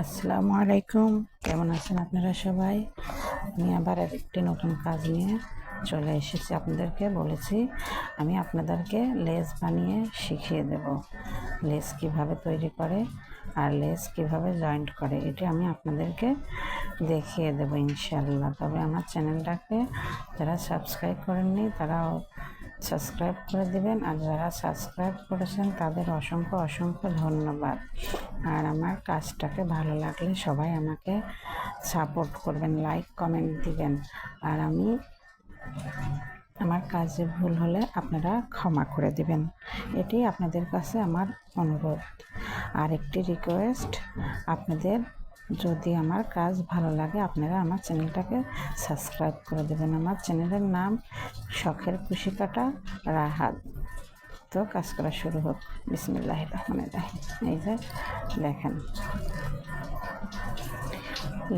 আসসালামু আলাইকুম, কেমন আছেন আপনারা সবাই? আমি আবার একটি নতুন কাজ নিয়ে চলে এসেছি। আপনাদেরকে বলেছি আমি আপনাদেরকে লেস বানিয়ে শিখিয়ে দেব। লেস কিভাবে তৈরি করে আর লেস কিভাবে জয়েন্ট করে এটি আমি আপনাদেরকে দেখিয়ে দেব ইনশাআল্লাহ। তবে আমার চ্যানেলটাকে যারা সাবস্ক্রাইব করেননি তারাও সাবস্ক্রাইব করে দিবেন, আর যারা সাবস্ক্রাইব করেছেন তাদের অসংখ্য অসংখ্য ধন্যবাদ। আর আমার কাজটাকে ভালো লাগলে সবাই আমাকে সাপোর্ট করবেন, লাইক কমেন্ট দিবেন। আর আমার কাজে ভুল হলে আপনারা ক্ষমা করে দিবেন, এটি আপনাদের কাছে আমার অনুরোধ। আর একটি রিকোয়েস্ট, আপনাদের যদি আমার কাজ ভালো লাগে আপনারা আমার চ্যানেলটাকে সাবস্ক্রাইব করে দেবেন। আমার চ্যানেলের নাম শখের খুশি কাটা রাহাত। তো কাজ করা শুরু হোক। বিসমিল্লাহির রহমানির রহিম। এই যে দেখেন,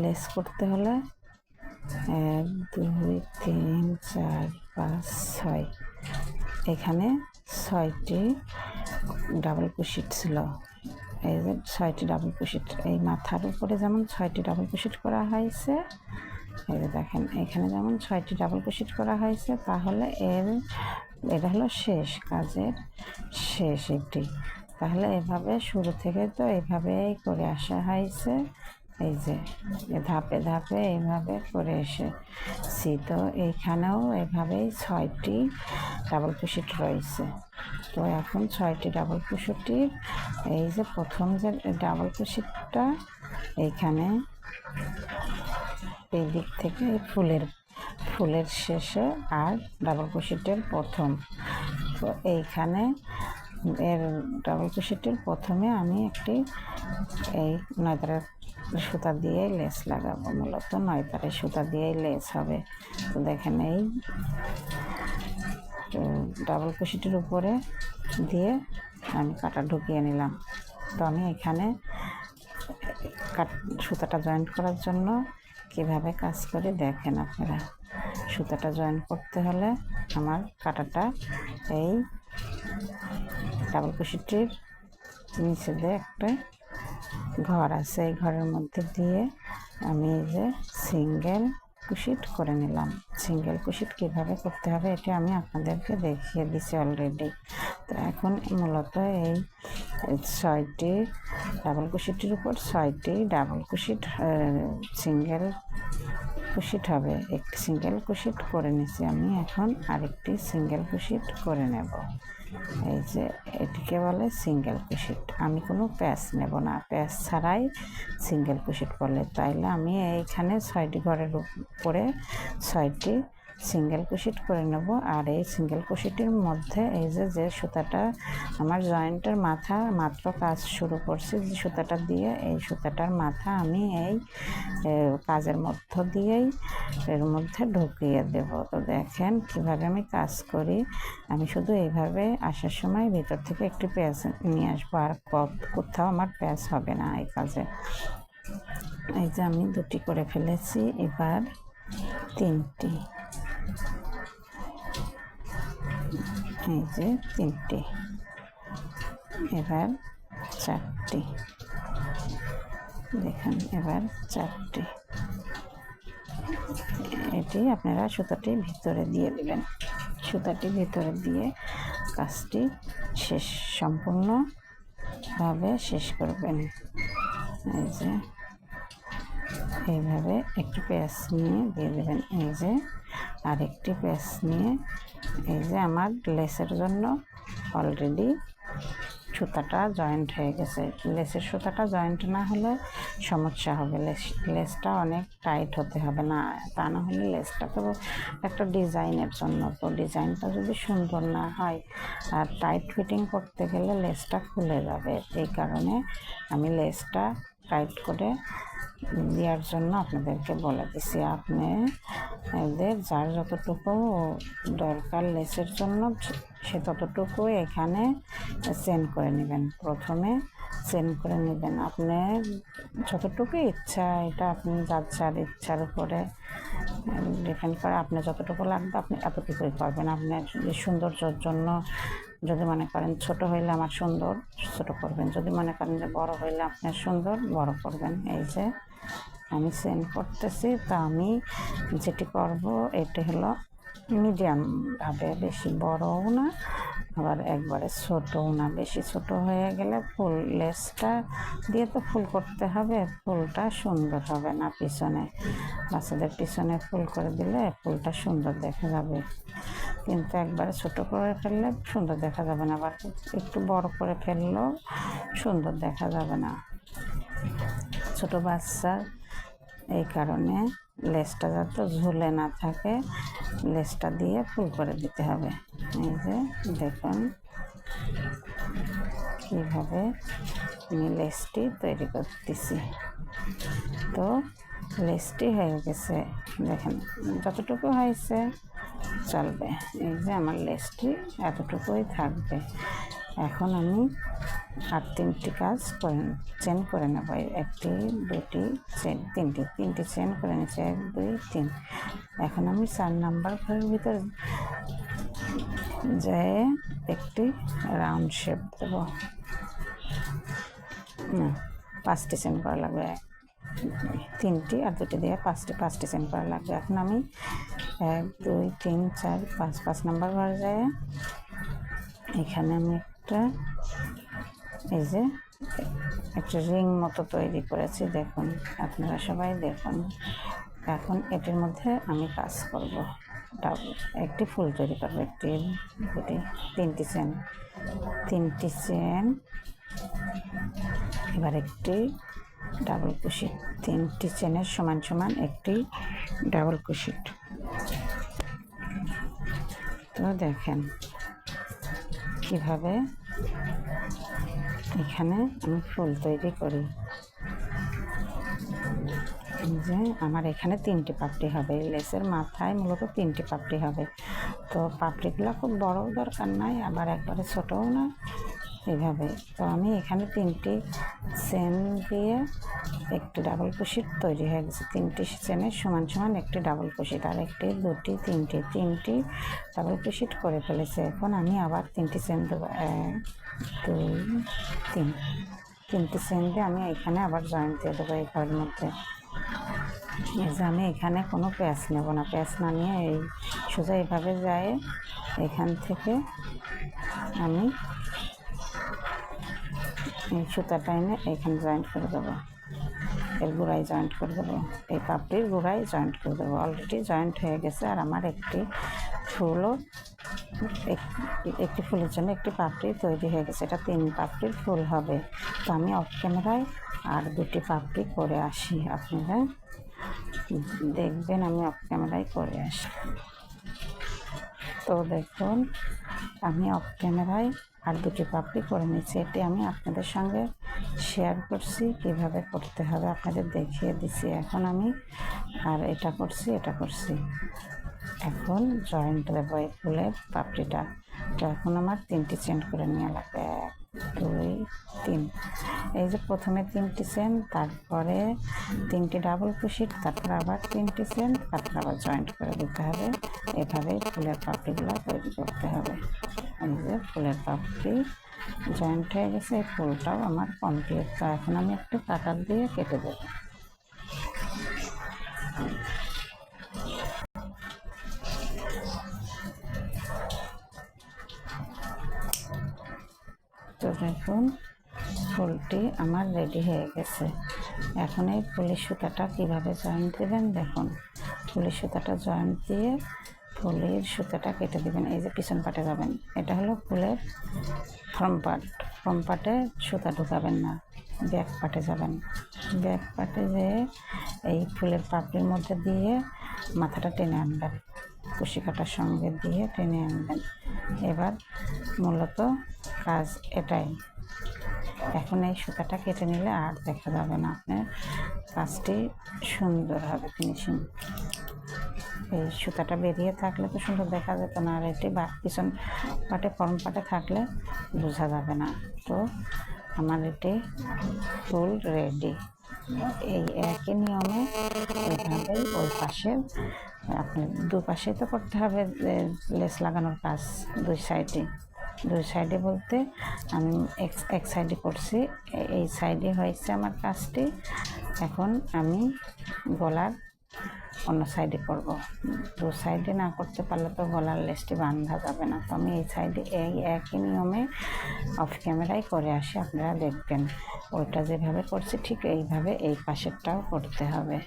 লেস করতে হলে 1 2 3 4 5 6, এখানে 6টি ডাবল কুশিট ছিল। এই যে 6টি ডাবল কুশিট, এই মাথার উপরে যেমন 6টি ডাবল কুশিট করা হয়েছে, এই যে দেখেন এখানে যেমন 6টি ডাবল কুশিট করা হয়েছে, তাহলে এটা হলো শেষ কাজের শেষ এটি। তাহলে এভাবে শুরু থেকে তো এইভাবেই করে আসা হয়েছে। এই যে ধাপে ধাপে এইভাবে করে এসেছি, তো এইখানেও এভাবেই 6টি ডাবল কুশিট রয়েছে। তো এখন 6টি ডাবল কুশিটির এই যে প্রথম যে ডাবল কুশিটটা এইখানে এই দিক থেকে এই ফুলের শেষে, আর ডাবল কুশিটের প্রথম, তো এইখানে এর ডাবল কুশিটের প্রথমে আমি একটি এই নয়তারের সুতা দিয়ে লেস লাগাবো। মূলত নয়তারের সুতা দিয়েই লেস হবে। তো দেখেন এই ডাবল কুশিটের উপরে দিয়ে আমি কাটা ঢুকিয়ে নিলাম। তো আমি এখানে সুতাটা জয়েন্ট করার জন্য কিভাবে কাজ করি দেখেন আপনারা। সুতাটা জয়েন করতে হলে আমার কাটাটা এই ডাবল কুশিটির নিচে দিয়ে একটা ঘর আছে, এই ঘরের মধ্যে দিয়ে আমি এই যে সিঙ্গেল কুশিট করে নিলাম। সিঙ্গেল কুশিট কীভাবে করতে হবে এটা আমি আপনাদেরকে দেখিয়ে দিছি অলরেডি। তো এখন মূলত এই 6টি ডাবল কুশিটির উপর 6টি ডাবল কুশিট সিঙ্গেল কুশিট হবে। একটি সিঙ্গেল কুশিট করে নিছি আমি, এখন আরেকটি সিঙ্গেল কুশিট করে নেব। এই যে এটিকে বলে সিঙ্গেল কুশিট। আমি কোনো প্যাচ নেব না, প্যাচ ছাড়াই সিঙ্গেল কুশিট বলে। তাইলে আমি এইখানে 6টি ঘরের উপরে 6টি সিঙ্গেল কুশিট করে নেব। আর এই সিঙ্গেল কুশিটির মধ্যে এই যে সুতাটা আমার জয়েন্টের মাথা মাত্র কাজ শুরু করছি, যে সুতাটা দিয়ে এই সুতাটার মাথা আমি এই কাজের মধ্য দিয়েই এর মধ্যে ঢুকিয়ে দেব। তো দেখেন কিভাবে আমি কাজ করি। আমি শুধু এইভাবে আসার সময় ভিতর থেকে একটি প্যাচ নিয়ে আসবো, আর কোথাও আমার প্যাচ হবে না এই কাজে। এই যে আমি 2টি করে ফেলেছি, এবার 3টি, এই যে 3টি, এবার 4টি, দেখেন এবার 4টি। এটি আপনারা সুতাটি ভিতরে দিয়ে দিবেন। সুতাটি ভিতরে দিয়ে কাজটি সম্পূর্ণভাবে শেষ করবেন। এই যে এইভাবে একটি প্যাচ নিয়ে দিয়ে দেবেন। এই যে আরেকটি প্যাচ নিয়ে, এই যে আমার লেসের জন্য অলরেডি সুতাটা জয়েন্ট হয়ে গেছে। লেসের সুতাটা জয়েন্ট না হলে সমস্যা হবে, লেসটা অনেক টাইট হতে হবে, না তা না হলে লেসটা তো একটা ডিজাইনের জন্য, তো ডিজাইনটা যদি সুন্দর না হয় আর টাইট ফিটিং করতে গেলে লেসটা খুলে যাবে। এই কারণে আমি লেসটা টাইট করে দেওয়ার জন্য আপনাদেরকে বলে দিছি। আপনাদের যার যতটুকু দরকার লেসের জন্য সে ততটুকু এখানে চেন করে নেবেন। প্রথমে চেন করে নেবেন আপনার যতটুকু ইচ্ছা, এটা আপনি যার ইচ্ছার উপরে ডিপেন্ড করে। আপনার যতটুকু লাগবে আপনি এতটুকুই করবেন। আপনার সৌন্দর্যের জন্য যদি মনে করেন ছোট হইলে আমার সুন্দর, ছোট করবেন। যদি মনে করেন যে বড় হইলে আপনার সুন্দর, বড় করবেন। এই যে আমি চেন করতেছি, তো আমি যেটি করব এটি হলো মিডিয়াম ভাবে, বেশি বড়ও না আবার একবারে ছোটও না। বেশি ছোট হয়ে গেলে ফুল লেসটা দিয়ে তো ফুল করতে হবে, ফুলটা সুন্দর হবে না। পিছনে বাচ্চাদের পিছনে ফুল করে দিলে ফুলটা সুন্দর দেখা যাবে, কিন্তু একবারে ছোট করে ফেললে সুন্দর দেখা যাবে না, আবার একটু বড় করে ফেললেও সুন্দর দেখা যাবে না ছোট বাচ্চার। এই কারণে লেসটা যাতে ঝুলে না থাকে, লেসটা দিয়ে ফুল করে দিতে হবে। এই যে দেখুন কীভাবে আমি লেসটি তৈরি করতেছি। তো লেসটি হয়ে গেছে, দেখেন যতটুকু হয়েছে চলবে। এই যে আমার লেসটি এতটুকুই থাকবে। এখন আমি আর 3টি কাজ চেন করে নেব। 1টি 2টি চেন, 3টি চেন করে নিচ্ছি, 1 2 3। এখন আমি 4 নাম্বার ঘরের ভিতর যে একটি রাউন্ড শেপ দেব। না, 5টি চেন করা লাগবে, 3টি আর 2টি দিয়ে 5টি চেন করা লাগবে। এখন আমি 1 2 3 4 5 নাম্বার ঘরে যায় এখানে আমি এই যে একটা রিং মতো তৈরি করেছি, দেখুন আপনারা সবাই দেখুন। এখন এটির মধ্যে আমি কাজ করব, একটি ফুল তৈরি করবো। 1 2 3টি চেন, এবার একটি ডাবল ক্রোশেট, 3টি চেনের সমান সমান একটি ডাবল ক্রোশেট। তো দেখেন কিভাবে এখানে আমি ফুল তৈরি করি। যে আমার এখানে 3টি পাপড়ি হবে, লেসের মাথায় মূলত 3টি পাপড়ি হবে। তো পাপড়িগুলো খুব বড় দরকার নাই, আবার একবারে ছোটও না, এইভাবে। তো আমি এখানে 3টি চেন দিয়ে একটি ডাবল ক্রোশেট তৈরি হয়ে গেছে। 3টি চেনের সমান সমান একটি ডাবল ক্রোশেট, আর 1 2 3টি ডাবল ক্রোশেট করে ফেলেছে। এখন আমি আবার 3টি চেন দেবো, 1 2 3। 3টি চেন দিয়ে আমি এখানে আবার জয়েন্ট দিয়ে দেবো এই ঘরের মধ্যে। এই যে আমি এখানে কোনো প্যাঁচ নেব না, প্যাঁচ না নিয়ে এই সোজা এইভাবে যায়, এখান থেকে আমি এই সুতাটা এনে এইখানে জয়েন্ট করে দেবো, এর গোড়ায় জয়েন্ট করে দেবো, এই পাপড়ির গোড়ায় জয়েন্ট করে দেবো। অলরেডি জয়েন্ট হয়ে গেছে। আর আমার একটি ফুলের জন্য একটি পাপড়ি তৈরি হয়ে গেছে, এটা 3 পাপড়ির ফুল হবে। তো আমি অফ ক্যামেরায় আর 2টি পাপড়ি করে আসি, আপনারা দেখবেন আমি অফ ক্যামেরায় করে আসি। তো দেখুন আমি অফ ক্যামেরায় আর 2টি পাপড়ি করে নিচ্ছি, এটি আমি আপনাদের সঙ্গে শেয়ার করছি, কিভাবে করতে হবে আপনাদের দেখিয়ে দিচ্ছি। এখন আমি আর এটা করছি, এখন জয়েন্ট দেবো এই ফুলের পাপড়িটা। তো এখন আমার 3টি চেন করে নেওয়া লাগবে, 1 2 3। এই যে প্রথমে 3টি চেন, তারপরে 3টি ডাবল ক্রোশেট, তারপর আবার 3টি চেন, তারপর আবার জয়েন্ট করে দিতে হবে। এভাবে ফুলের পাপড়িগুলো তৈরি করতে হবে। এই যে ফুলের পাপড়ি জয়েন্ট হয়ে গেছে, এই ফুলটাও আমার কমপ্লিট। তো এখন আমি একটু কাটার দিয়ে কেটে দেবো। তো দেখুন ফুলটি আমার রেডি হয়ে গেছে। এখন এই ফুলের সুতাটা কীভাবে জয়েন্ট দেবেন দেখুন। ফুলের সুতাটা জয়েন্ট দিয়ে ফুলের সুতাটা কেটে দেবেন। এই যে পিছন পাটে যাবেন, এটা হলো ফুলের ফ্রম পাটে সুতা ঢুকাবেন না, ব্যাক পাটে যাবেন। ব্যাক পাটে যেয়ে এই ফুলের পাপড়ির মধ্যে দিয়ে মাথাটা টেনে আনবেন, কুশি কাটার সঙ্গে দিয়ে টেনে আনবেন। এবার মূলত কাজ এটাই। এখন এই সুতাটা কেটে নিলে আর দেখা যাবে না, আপনার কাজটি সুন্দর হবে, ফিনিশিং। এই সুতাটা বেরিয়ে থাকলে তো সুন্দর দেখা যেত না, আর এটি পিছন পাটে ফর্ম পাটে থাকলে বোঝা যাবে না। তো আমার এটি ফুল রেডি। এই একই নিয়মে এইভাবেই ওই পাশে আপনি দুপাশে তো করতে হবে লেস লাগানোর কাজ, 2 সাইডে। দুই সাইডে বলতে আমি এক সাইডে করছি, এই সাইডে হয়েছে আমার কাজটি। এখন আমি গলার অন্য সাইডে করব। দু সাইডে না করতে পারলে তো গলার লেসটি বাঁধা যাবে না। তো আমি এই সাইডে এই একই নিয়মে অফ ক্যামেরায় করে আসি, আপনারা দেখবেন। ওইটা যেভাবে করছি ঠিক এইভাবে এই পাশেরটাও করতে হবে।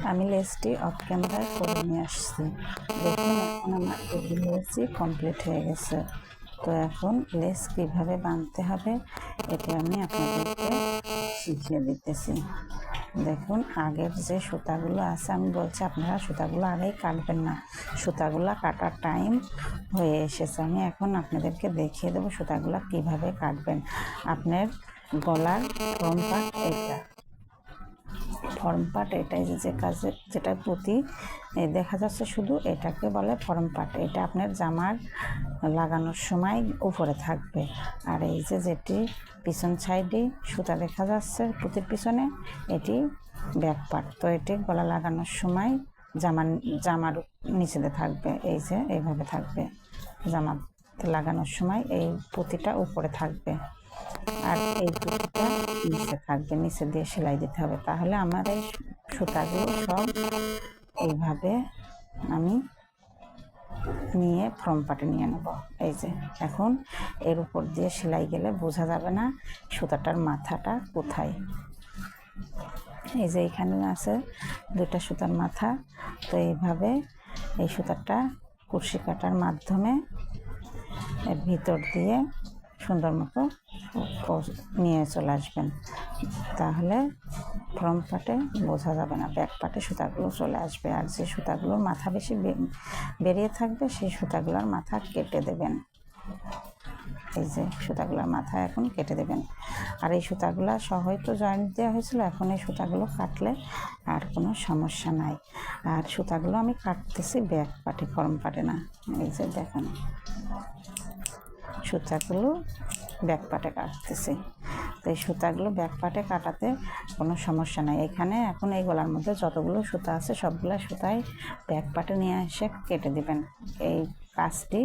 আমি লেসটি অফ ক্যামেরায় করে নিয়ে আসছি। দেখুন এখন আমার লেসই কমপ্লিট হয়ে গেছে। তো এখন লেস কীভাবে বাঁধতে হবে এটা আমি আপনাদেরকে শিখিয়ে দিতেছি। দেখুন আগের যে সুতাগুলো আছে, আমি বলছি আপনারা সুতাগুলো আগেই কাটবেন না, সুতাগুলো কাটার টাইম হয়ে এসেছে। আমি এখন আপনাদেরকে দেখিয়ে দেবো সুতাগুলো কিভাবে কাটবেন। আপনার গলার ফ্রন্ট পার্ট এটা, ফর্ম পার্ট এটাই যে কাজে যেটা পুঁতি দেখা যাচ্ছে শুধু, এটাকে বলে ফর্ম পার্ট। এটা আপনার জামার লাগানোর সময় উপরে থাকবে। আর এই যে যেটি পিছন সাইডে সুতা দেখা যাচ্ছে পুঁতির পিছনে, এটি ব্যাক পার্ট। তো এটি গলা লাগানোর সময় জামার নিচেতে থাকবে, এই যে এইভাবে থাকবে। জামাতে লাগানোর সময় এই পুঁতিটা উপরে থাকবে আর এই পুঁতিটা নিচে থাকবে, নিচে দিয়ে সেলাই দিতে হবে। তাহলে আমার এই সুতাগুলো সব এইভাবে আমি নিয়ে ফ্রম পার্টে নিয়ে নেব। এই যে এখন এর উপর দিয়ে সেলাই গেলে বোঝা যাবে না সুতাটার মাথাটা কোথায়। এই যে এখানে আছে দুইটা সুতার মাথা। তো এইভাবে এই সুতাটা কুরশি কাটার মাধ্যমে এর ভিতর দিয়ে সুন্দর মতো নিয়ে চলে আসবেন। তাহলে ফ্রন্ট পার্টে বোঝা যাবে না, ব্যাক পার্টে সুতাগুলো চলে আসবে। আর যে সুতাগুলোর মাথা বেশি বেরিয়ে থাকবে সেই সুতাগুলোর মাথা কেটে দেবেন। এই যে সুতাগুলোর মাথা এখন কেটে দেবেন। আর এই সুতাগুলো সহই তো জয়েন্ট দেওয়া হয়েছিল, এখন এই সুতাগুলো কাটলে আর কোনো সমস্যা নাই। আর সুতাগুলো আমি কাটতেছি ব্যাক পার্টে, ফ্রন্ট পার্টে না। এই যে দেখেন সুতাগুলো ব্যাক পার্টে কাটতেছি। তো এই সুতাগুলো ব্যাক পার্টে কাটাতে কোনো সমস্যা নাই। এখানে এখন এই গলার মধ্যে যতগুলো সুতা আছে সবগুলো সুতাই ব্যাক পার্টে নিয়ে এসে কেটে দিবেন। এই কাজটি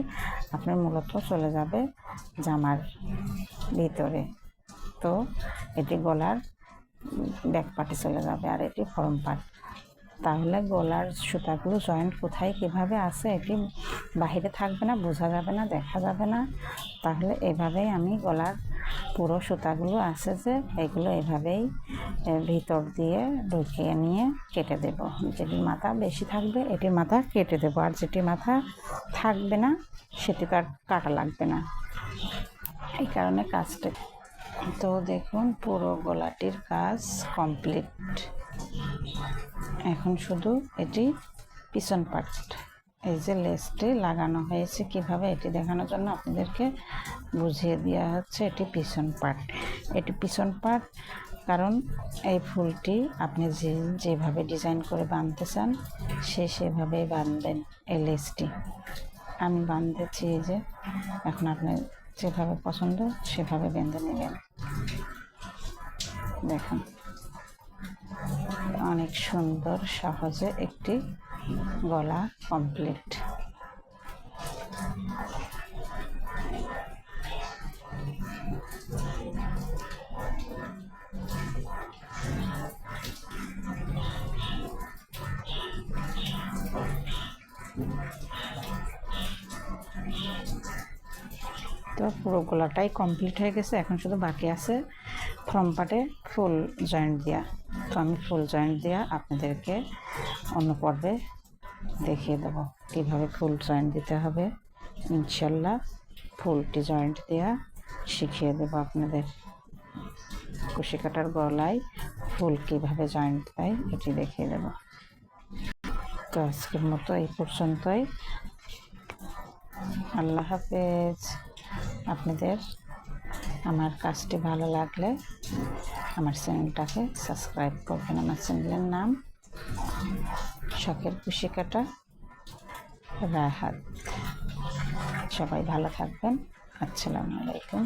আপনার মূলত চলে যাবে জামার ভিতরে। তো এটি গলার ব্যাক পার্টে চলে যাবে আর এটি ফ্রন্ট পার্ট। তাহলে গলার সুতাগুলো জয়েন্ট কোথায় কীভাবে আছে এটি বাহিরে থাকবে না, বোঝা যাবে না, দেখা যাবে না। তাহলে এভাবেই আমি গলার পুরো সুতাগুলো আছে যে এগুলো এভাবেই ভিতর দিয়ে ঢুকিয়ে নিয়ে কেটে দেব। যেটির মাথা বেশি থাকবে এটির মাথা কেটে দেবো, আর যেটি মাথা থাকবে না সেটি তার কাটা লাগবে না। এই কারণে কাজটা। তো দেখুন পুরো গলাটির কাজ কমপ্লিট। এখন শুধু এটি পিছন পার্ট, এই যে লেসটি লাগানো হয়েছে কিভাবে এটি দেখানোর জন্য আপনাদেরকে বুঝিয়ে দেওয়া হচ্ছে। এটি পিছন পার্ট, এটি পিছন পার্ট। কারণ এই ফুলটি আপনি যেভাবে ডিজাইন করে বাঁধতে চান সেভাবেই বাঁধবেন। এই লেসটি আমি বাঁধতেছি, এই যে এখন আপনার যেভাবে পছন্দ সেভাবে বেঁধে নেবেন। দেখুন অনেক সুন্দর সহজে একটি গলা কমপ্লিট। তো পুরো গলাটাই কমপ্লিট হয়ে গেছে। এখন শুধু বাকি আছে ফ্রন্ট পার্টে ফুল জয়েন্ট দেওয়া। তো আমি ফুল জয়েন্ট দেওয়া আপনাদেরকে অন্য পর্বে দেখিয়ে দেবো কীভাবে ফুল জয়েন্ট দিতে হবে। ইনশাল্লাহ ফুলটি জয়েন্ট দেওয়া শিখিয়ে দেবো আপনাদের। কুশি কাটার গলায় ফুল কীভাবে জয়েন্ট দেয় এটি দেখিয়ে দেবো। তো আজকের মতো এই পর্যন্তই। আল্লাহ হাফেজ। আপনাদের আমার কাজটি ভালো লাগলে আমার চ্যানেলটাকে সাবস্ক্রাইব করবেন। আমার চ্যানেলের নাম শখের কুশি কাটা রাহাত। সবাই ভালো থাকবেন। আসসালামু আলাইকুম।